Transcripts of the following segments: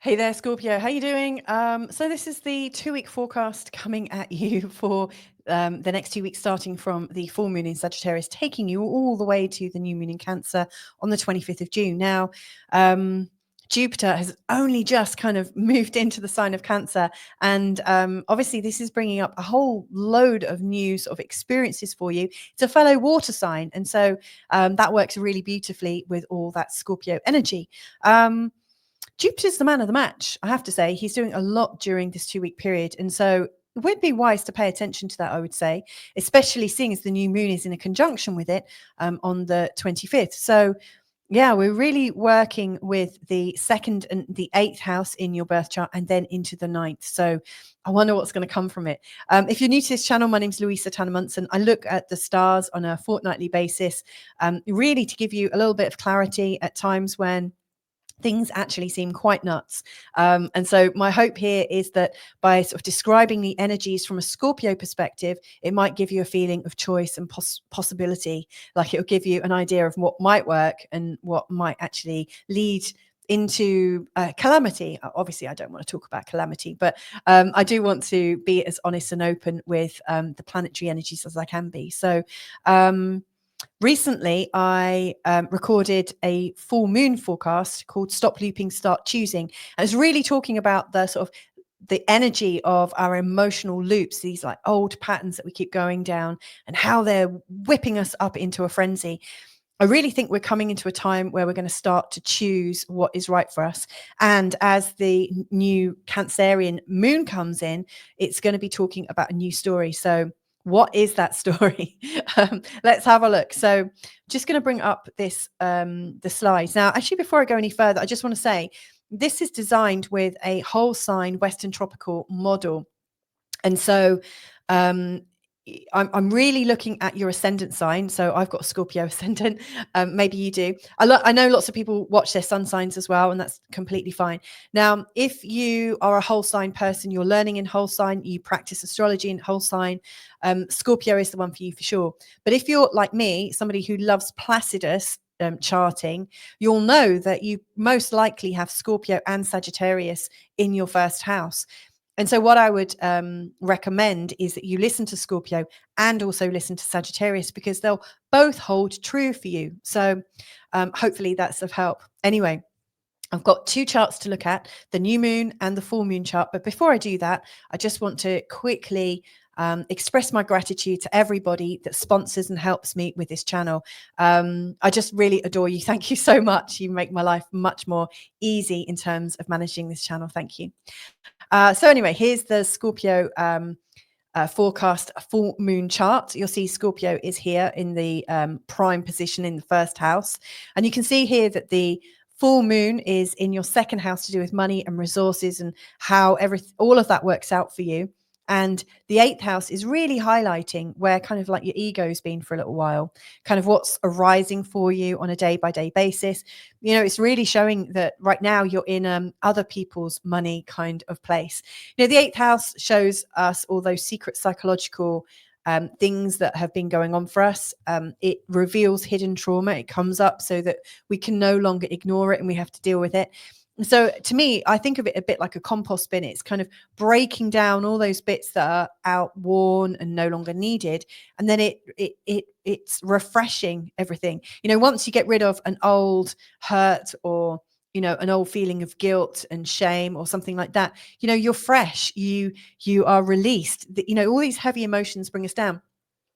Hey there, Scorpio. How you doing? So this is the 2-week forecast coming at you for the next 2 weeks, starting from the full moon in Sagittarius, taking you all the way to the new moon in Cancer on the 25th of June. Now, Jupiter has only just kind of moved into the sign of Cancer, and obviously this is bringing up a whole load of new sort of experiences for you. It's a fellow water sign, and so that works really beautifully with all that Scorpio energy. Jupiter's the man of the match, I have to say. He's doing a lot during this 2-week period. And so it would be wise to pay attention to that, I would say, especially seeing as the new moon is in a conjunction with it on the 25th. So, yeah, we're really working with the 2nd and the 8th house in your birth chart and then into the 9th. So I wonder what's going to come from it. If you're new to this channel, my name's Louisa Tanner-Munson. I look at the stars on a fortnightly basis, really to give you a little bit of clarity at times when things actually seem quite nuts. And so my hope here is that by sort of describing the energies from a Scorpio perspective, it might give you a feeling of choice and possibility. Like it'll give you an idea of what might work and what might actually lead into calamity. Obviously, I don't want to talk about calamity, but I do want to be as honest and open with the planetary energies as I can be. So recently, I recorded a full moon forecast called Stop Looping, Start Choosing. And it's really talking about the sort of the energy of our emotional loops, these like old patterns that we keep going down and how they're whipping us up into a frenzy. I really think we're coming into a time where we're going to start to choose what is right for us. And as the new Cancerian moon comes in, it's going to be talking about a new story. So what is that story? Let's have a look. So just going to bring up this the slides. Now, actually, before I go any further, I just want to say this is designed with a whole sign Western tropical model. And so I'm really looking at your ascendant sign. So I've got a Scorpio ascendant. Maybe you do. I know lots of people watch their sun signs as well, and that's completely fine. Now, if you are a whole sign person, you're learning in whole sign, you practice astrology in whole sign, Scorpio is the one for you for sure. But if you're like me, somebody who loves Placidus charting, you'll know that you most likely have Scorpio and Sagittarius in your first house. And so what I would recommend is that you listen to Scorpio and also listen to Sagittarius, because they'll both hold true for you. So hopefully that's of help. Anyway, I've got 2 charts to look at, the new moon and the full moon chart. But before I do that, I just want to quickly express my gratitude to everybody that sponsors and helps me with this channel. I just really adore you. Thank you so much. You make my life much more easy in terms of managing this channel. Thank you. So anyway, here's the Scorpio forecast full moon chart. You'll see Scorpio is here in the prime position in the first house. And you can see here that the full moon is in your second house to do with money and resources and how all of that works out for you. And the 8th house is really highlighting where kind of like your ego's been for a little while, kind of what's arising for you on a day-by-day basis. You know, it's really showing that right now you're in other people's money kind of place. You know, the 8th house shows us all those secret psychological things that have been going on for us. It reveals hidden trauma. It comes up so that we can no longer ignore it and we have to deal with it. So to me, I think of it a bit like a compost bin. It's kind of breaking down all those bits that are outworn and no longer needed. And then it's refreshing everything. You know, once you get rid of an old hurt or, you know, an old feeling of guilt and shame or something like that, you know, you're fresh, you are released. You know, all these heavy emotions bring us down.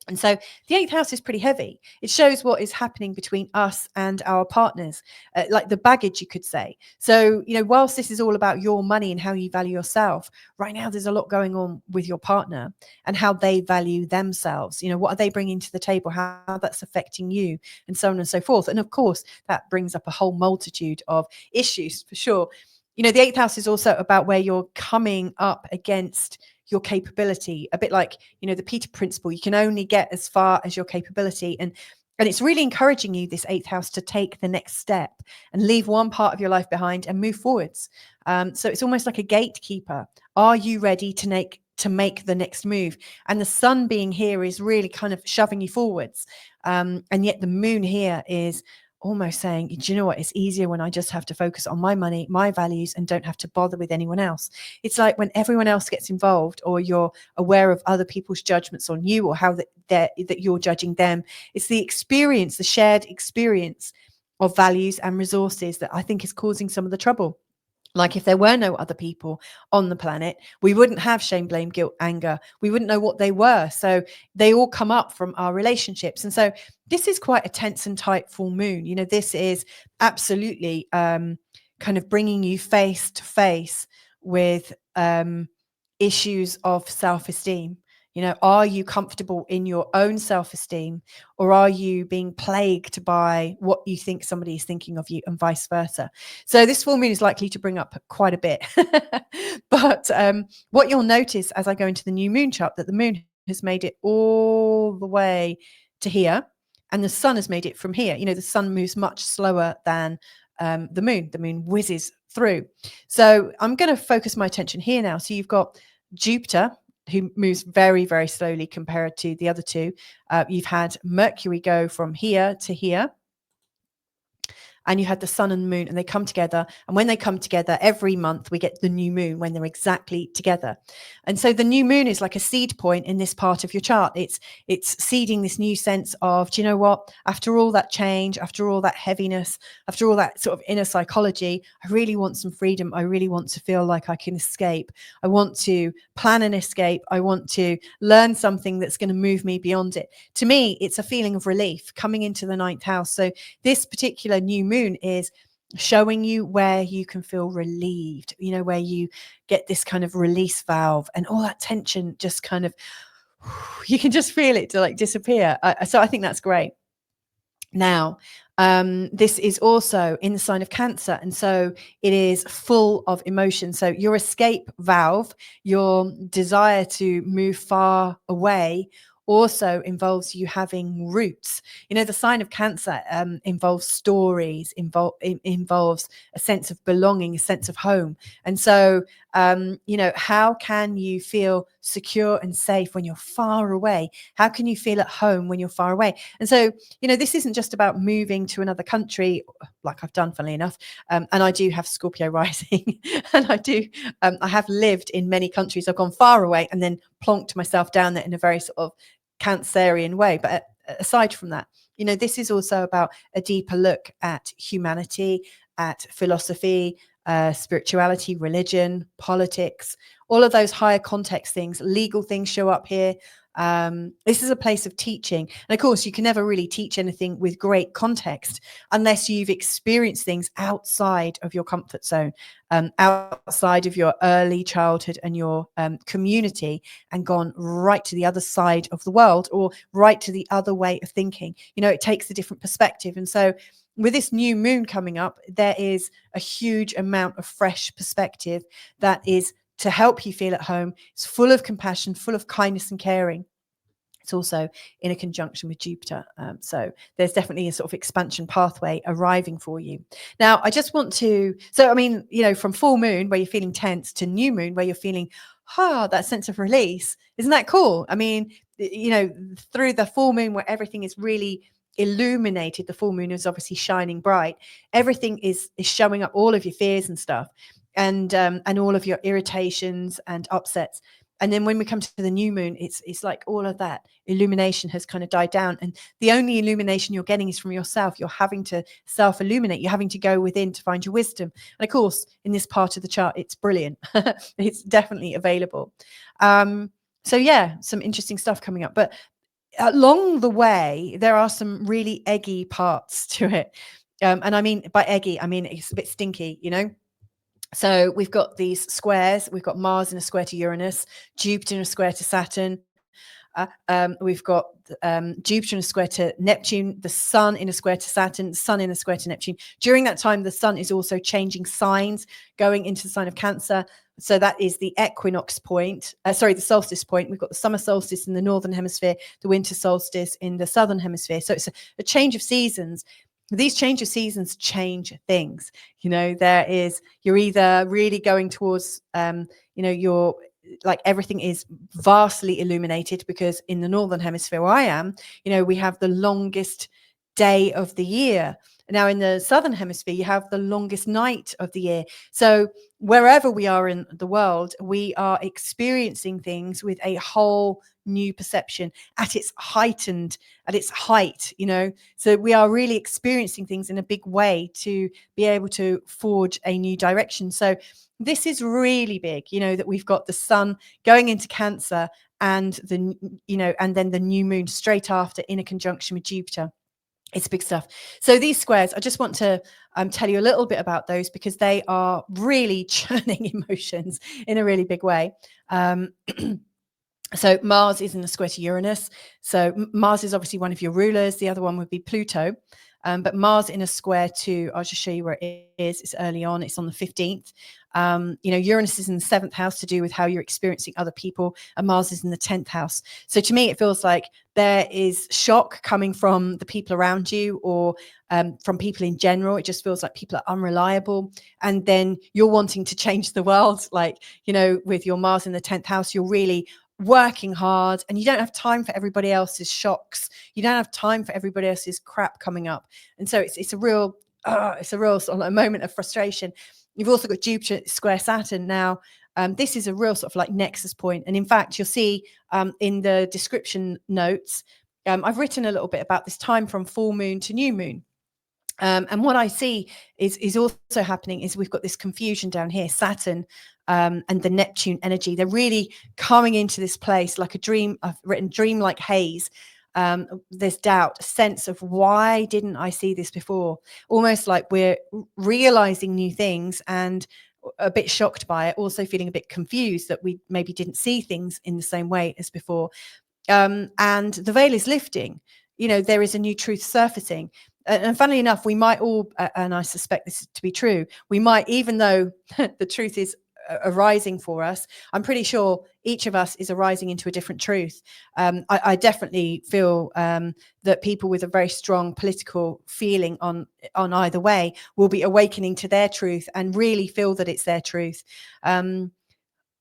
And so the 8th house is pretty heavy. It shows what is happening between us and our partners, like the baggage, you could say. So, you know, whilst this is all about your money and how you value yourself, right now there's a lot going on with your partner and how they value themselves. You know, what are they bringing to the table, how that's affecting you, and so on and so forth. And of course, that brings up a whole multitude of issues for sure. You know, the 8th house is also about where you're coming up against your capability, a bit like, you know, the Peter principle. You can only get as far as your capability, and it's really encouraging you, this 8th house, to take the next step and leave one part of your life behind and move forwards. So it's almost like a gatekeeper. Are you ready to make the next move? And the sun being here is really kind of shoving you forwards, and yet the moon here is almost saying, do you know what? It's easier when I just have to focus on my money, my values, and don't have to bother with anyone else. It's like when everyone else gets involved, or you're aware of other people's judgments on you, or how that you're judging them. It's the experience, the shared experience of values and resources that I think is causing some of the trouble. Like if there were no other people on the planet, we wouldn't have shame, blame, guilt, anger. We wouldn't know what they were. So they all come up from our relationships. And so this is quite a tense and tight full moon. You know, this is absolutely kind of bringing you face to face with issues of self-esteem. You know, are you comfortable in your own self-esteem, or are you being plagued by what you think somebody is thinking of you, and vice versa? So this full moon is likely to bring up quite a bit. But what you'll notice as I go into the new moon chart, that the moon has made it all the way to here, and the sun has made it from here. You know, the sun moves much slower than the moon. The moon whizzes through. So I'm going to focus my attention here now. So you've got Jupiter, who moves very, very slowly compared to the other two. You've had Mercury go from here to here. And you had the sun and the moon, and they come together. And when they come together every month, we get the new moon when they're exactly together. And so the new moon is like a seed point in this part of your chart. It's seeding this new sense of, do you know what? After all that change, after all that heaviness, after all that sort of inner psychology, I really want some freedom. I really want to feel like I can escape. I want to plan an escape. I want to learn something that's going to move me beyond it. To me, it's a feeling of relief coming into the ninth house. So this particular new moon is showing you where you can feel relieved, you know, where you get this kind of release valve, and all that tension just kind of, you can just feel it to like disappear. So I think that's great. Now, this is also in the sign of Cancer, and so it is full of emotion. So your escape valve, your desire to move far away, also involves you having roots. You know, the sign of Cancer involves stories, involves a sense of belonging, a sense of home. And so, you know, how can you feel secure and safe when you're far away? How can you feel at home when you're far away? And so, you know, this isn't just about moving to another country, like I've done, funnily enough. And I do have Scorpio rising, and I have lived in many countries. I've gone far away and then plonked myself down there in a very sort of Cancerian way. But aside from that, you know, this is also about a deeper look at humanity, at philosophy, spirituality, religion, politics, all of those higher context things. Legal things show up here. This is a place of teaching. And of course, you can never really teach anything with great context unless you've experienced things outside of your comfort zone, outside of your early childhood and your community, and gone right to the other side of the world, or right to the other way of thinking. You know, it takes a different perspective. And so with this new moon coming up, there is a huge amount of fresh perspective that is to help you feel at home. It's full of compassion, full of kindness and caring. It's also in a conjunction with Jupiter. So there's definitely a sort of expansion pathway arriving for you. Now, I just want to, so, I mean, you know, from full moon where you're feeling tense to new moon where you're feeling, that sense of release. Isn't that cool? I mean, you know, through the full moon where everything is really illuminated, the full moon is obviously shining bright. Everything is showing up, all of your fears and stuff. And all of your irritations and upsets. And then when we come to the new moon, it's like all of that illumination has kind of died down. And the only illumination you're getting is from yourself. You're having to self-illuminate. You're having to go within to find your wisdom. And of course, in this part of the chart, it's brilliant. It's definitely available. So yeah, some interesting stuff coming up. But along the way, there are some really eggy parts to it. And I mean, by eggy, I mean it's a bit stinky, you know? So we've got these squares. We've got Mars in a square to Uranus, Jupiter in a square to Saturn. We've got Jupiter in a square to Neptune, the Sun in a square to Saturn, the Sun in a square to Neptune. During that time, the Sun is also changing signs, going into the sign of Cancer. So that is the equinox point, the solstice point. We've got the summer solstice in the northern hemisphere, the winter solstice in the southern hemisphere. So it's a change of seasons. These change of seasons change things. You know, you're either really going towards, you know, you're like everything is vastly illuminated, because in the northern hemisphere where I am, you know, we have the longest day of the year. Now, in the southern hemisphere, you have the longest night of the year. So wherever we are in the world, we are experiencing things with a whole new perception at its height, you know. So we are really experiencing things in a big way to be able to forge a new direction. So this is really big, you know, that we've got the sun going into Cancer and and then the new moon straight after in a conjunction with Jupiter. It's big stuff. So these squares, I just want to tell you a little bit about those because they are really churning emotions in a really big way. So Mars is in the square to Uranus. So Mars is obviously one of your rulers. The other one would be Pluto. But Mars in a square to, I'll just show you where it is. It's early on. It's on the 15th. Uranus is in the 7th house to do with how you're experiencing other people, and Mars is in the 10th house. So to me, it feels like there is shock coming from the people around you or from people in general. It just feels like people are unreliable. And then you're wanting to change the world. Like, with your Mars in the 10th house, you're really working hard and you don't have time for everybody else's shocks. You don't have time for everybody else's crap coming up. And so it's a real sort of a moment of frustration. You've also got Jupiter square Saturn now. This is a real sort of like nexus point. And in fact, you'll see in the description notes, I've written a little bit about this time from full moon to new moon. And what I see is also happening is we've got this confusion down here, Saturn and the Neptune energy. They're really coming into this place like a dream. I've written dreamlike haze. There's doubt, a sense of why didn't I see this before? Almost like we're realizing new things and a bit shocked by it, also feeling a bit confused that we maybe didn't see things in the same way as before. And the veil is lifting. There is a new truth surfacing. And funnily enough, we might all, and I suspect this to be true, we might, even though the truth is arising for us, I'm pretty sure each of us is arising into a different truth. I definitely feel that people with a very strong political feeling on either way will be awakening to their truth and really feel that it's their truth. So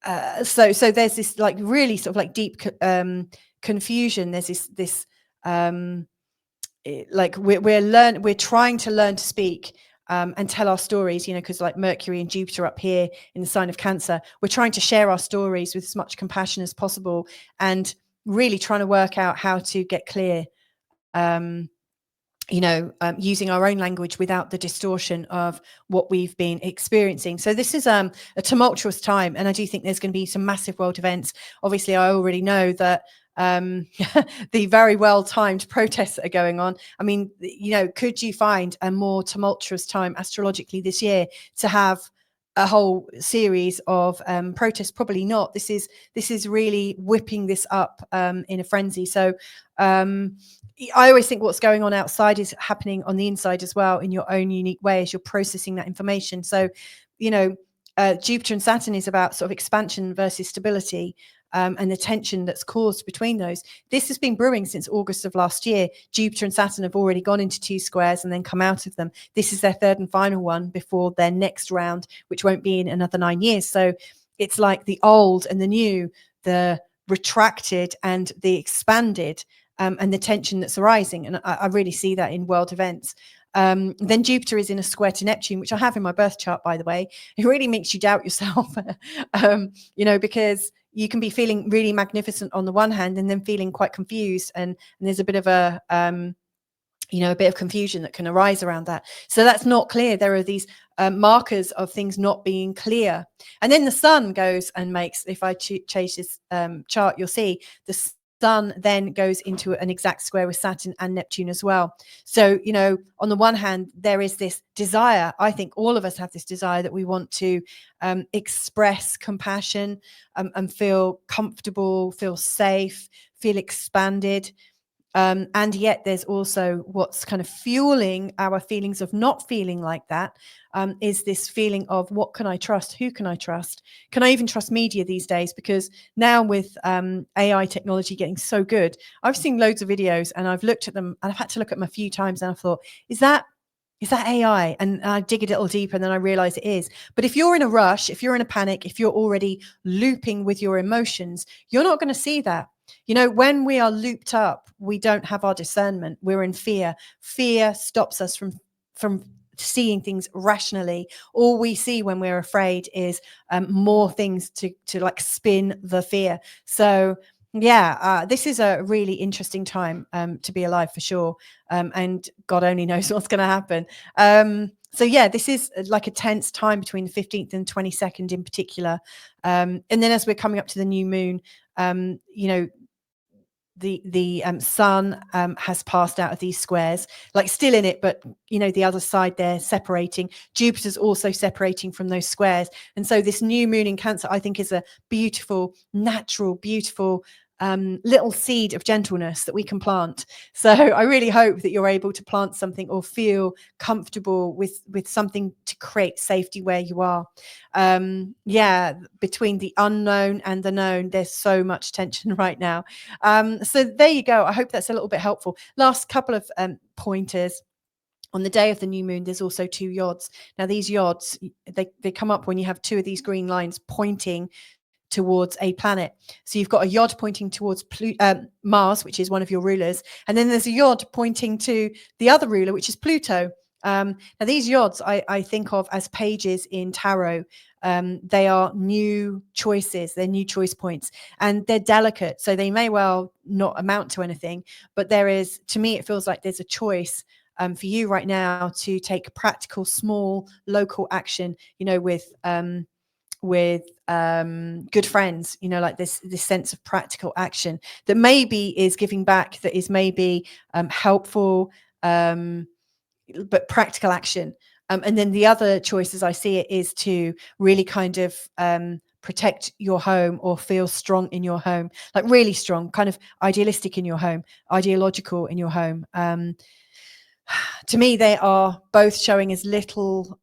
there's this like really sort of like deep confusion. There's this like we're trying to learn to speak and tell our stories, because like Mercury and Jupiter up here in the sign of Cancer, we're trying to share our stories with as much compassion as possible and really trying to work out how to get clear, using our own language without the distortion of what we've been experiencing. So this is a tumultuous time, and I do think there's going to be some massive world events. Obviously, I already know that the very well timed protests that are going on. I mean, could you find a more tumultuous time astrologically this year to have a whole series of protests? Probably not. This is really whipping this up in a frenzy. So I always think what's going on outside is happening on the inside as well in your own unique way as you're processing that information. So Jupiter and Saturn is about sort of expansion versus stability. And the tension that's caused between those. This has been brewing since August of last year. Jupiter and Saturn have already gone into 2 squares and then come out of them. This is their 3rd and final one before their next round, which won't be in another 9 years. So it's like the old and the new, the retracted and the expanded, and the tension that's arising. And I really see that in world events. Then Jupiter is in a square to Neptune, which I have in my birth chart, by the way. It really makes you doubt yourself, because you can be feeling really magnificent on the one hand and then feeling quite confused. And there's a bit of a bit of confusion that can arise around that. So that's not clear. There are these markers of things not being clear. And then the sun goes and makes, if I change this chart, you'll see the Sun then goes into an exact square with Saturn and Neptune as well. So, on the one hand, there is this desire. I think all of us have this desire that we want to express compassion and feel comfortable, feel safe, feel expanded. And yet there's also what's kind of fueling our feelings of not feeling like that, is this feeling of what can I trust? Who can I trust? Can I even trust media these days? Because now with AI technology getting so good, I've seen loads of videos and I've looked at them and I've had to look at them a few times and I thought, is that AI? And I dig a little deeper and then I realize it is. But if you're in a rush, if you're in a panic, if you're already looping with your emotions, you're not going to see that. When we are looped up, we don't have our discernment. We're in fear. Fear stops us from from seeing things rationally. All we see when we're afraid is more things to like spin the fear. So yeah, this is a really interesting time to be alive for sure. And God only knows what's going to happen. So yeah, this is like a tense time between the 15th and 22nd in particular. And then as we're coming up to the new moon, you know, the sun has passed out of these squares, like still in it, but you know, the other side there separating. Jupiter's also separating from those squares. And so this new moon in Cancer, I think, is a beautiful, natural, beautiful little seed of gentleness that we can plant. So I really hope that you're able to plant something or feel comfortable with something to create safety where you are. Yeah, between the unknown and the known, there's so much tension right now. So there you go. I hope that's a little bit helpful. Last couple of pointers. On the day of the new moon, there's also 2 yods. Now, these yods, they come up when you have 2 of these green lines pointing towards a planet. So you've got a yod pointing towards Mars, which is one of your rulers, and then there's a yod pointing to the other ruler, which is Pluto. Now these yods I think of as pages in tarot. They are new choices, they're new choice points, and they're delicate, so they may well not amount to anything, but there is, to me, it feels like there's a choice for you right now to take practical, small, local action, you know, with good friends, you know, like this sense of practical action that maybe is giving back, that is maybe helpful, but practical action. And then the other choice, as I see it, is to really kind of protect your home or feel strong in your home, like really strong, kind of idealistic in your home, ideological in your home. To me, they are both showing as little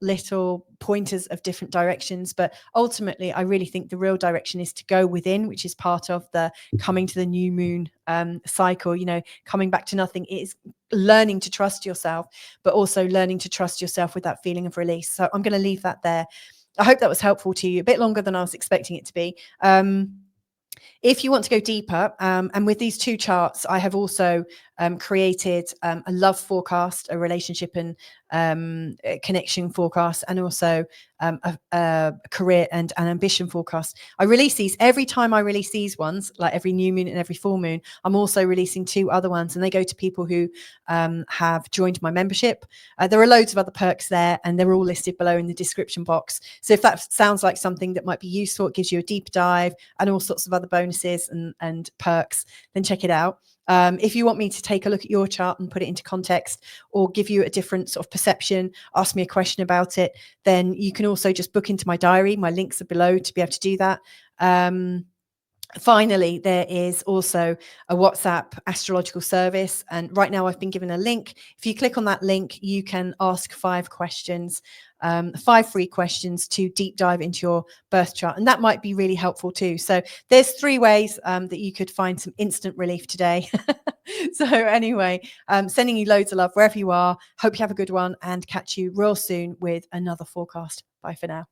pointers of different directions, but ultimately I really think the real direction is to go within, which is part of the coming to the new moon cycle, you know, coming back to nothing. It is learning to trust yourself, but also learning to trust yourself with that feeling of release. So I'm going to leave that there. I hope that was helpful to you, a bit longer than I was expecting it to be. If you want to go deeper, and with these 2 charts, I have also created a love forecast, a relationship and a connection forecast, and also a career and an ambition forecast. I release these every time I release these ones, like every new moon and every full moon. I'm also releasing 2 other ones, and they go to people who have joined my membership. There are loads of other perks there, and they're all listed below in the description box. So if that sounds like something that might be useful, it gives you a deep dive and all sorts of other bonuses and perks, then check it out. If you want me to take a look at your chart and put it into context, or give you a different sort of perception, ask me a question about it, then you can also just book into my diary. My links are below to be able to do that. Finally, there is also a WhatsApp astrological service, and right now I've been given a link. If you click on that link, you can ask 5 questions, 5 free questions to deep dive into your birth chart, and that might be really helpful too. So there's 3 ways that you could find some instant relief today. So anyway, sending you loads of love wherever you are. Hope you have a good one, and catch you real soon with another forecast. Bye for now.